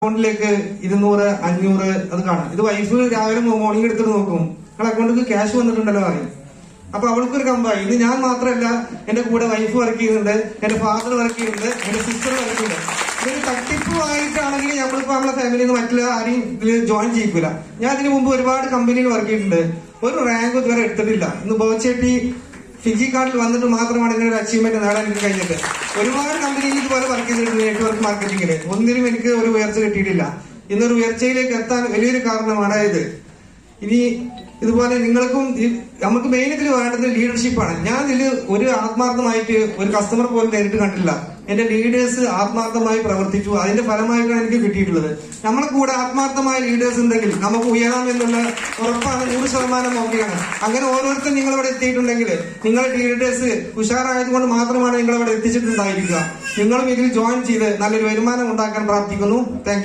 അക്കൗണ്ടിലേക്ക് 200, 500 അത് കാണാം. ഇത് വൈഫ് രാവിലെ മോർണിംഗ് എടുത്തിട്ട് നോക്കും, നിങ്ങളുടെ അക്കൗണ്ടിലേക്ക് ക്യാഷ് വന്നിട്ടുണ്ടല്ലോ പറയും. അപ്പൊ അവൾക്കൊരു കമ്പായി. ഇത് ഞാൻ മാത്രമല്ല, എന്റെ കൂടെ വൈഫ് വർക്ക് ചെയ്യുന്നുണ്ട്, എന്റെ ഫാദർ വർക്ക് ചെയ്യുന്നുണ്ട്, എന്റെ സിസ്റ്റർ വർക്ക് ചെയ്യുന്നുണ്ട്. ഇതൊരു തട്ടിപ്പുമായിട്ടാണെങ്കിൽ നമ്മളിപ്പോ നമ്മളെ ഫാമിലിയിൽ നിന്ന് മറ്റുള്ള ആരെയും ഇതിൽ ജോയിൻ ചെയ്യിക്കില്ല. ഞാൻ ഇതിനു മുമ്പ് ഒരുപാട് കമ്പനിയിൽ വർക്ക് ചെയ്തിട്ടുണ്ട്, ഒരു റാങ്ക് ഇതുവരെ എടുത്തിട്ടില്ല. ഇന്ന് ബോച്ചേട്ടി ഫിജി കാർഡിൽ വന്നിട്ട് മാത്രമാണ് ഇങ്ങനെ ഒരു അച്ചീവ്മെന്റ് നേടാൻ എനിക്ക് കഴിഞ്ഞത്. ഒരുപാട് കമ്പനിയിൽ ഇതുപോലെ വർക്ക് ചെയ്തിട്ടുണ്ട് നെറ്റ്വർക്ക് മാർക്കറ്റിംഗില്. ഒന്നിനും എനിക്ക് ഒരു ഉയർച്ച കിട്ടിയിട്ടില്ല. ഇന്നൊരു ഉയർച്ചയിലേക്ക് എത്താൻ വലിയൊരു കാരണമാണ് ഇത്. ഇനി ഇതുപോലെ നിങ്ങൾക്കും നമുക്ക് മെയിൻ ഇതിൽ വേണ്ടത് ലീഡർഷിപ്പാണ്. ഞാൻ ഇതിൽ ഒരു ആത്മാർത്ഥമായിട്ട് ഒരു കസ്റ്റമർ പോലും നേരിട്ട് കണ്ടില്ല. എന്റെ ലീഡേഴ്സ് ആത്മാർത്ഥമായി പ്രവർത്തിച്ചു, അതിന്റെ ഫലമായിട്ടാണ് എനിക്ക് കിട്ടിയിട്ടുള്ളത്. നമ്മളെ കൂടെ ആത്മാർത്ഥമായ ലീഡേഴ്സ് ഉണ്ടെങ്കിൽ നമുക്ക് ഉയരാം എന്നുള്ള ഉറപ്പാണ്, 100% ഓക്കെയാണ്. അങ്ങനെ ഓരോരുത്തരും നിങ്ങളിവിടെ എത്തിയിട്ടുണ്ടെങ്കിൽ നിങ്ങളുടെ ലീഡേഴ്സ് ഉഷാറായതുകൊണ്ട് മാത്രമാണ് നിങ്ങളിവിടെ എത്തിച്ചിട്ടുണ്ടായിരിക്കുക. നിങ്ങളും ഇതിൽ ജോയിൻ ചെയ്ത് നല്ലൊരു വരുമാനം ഉണ്ടാക്കാൻ പ്രാർത്ഥിക്കുന്നു. Thank you.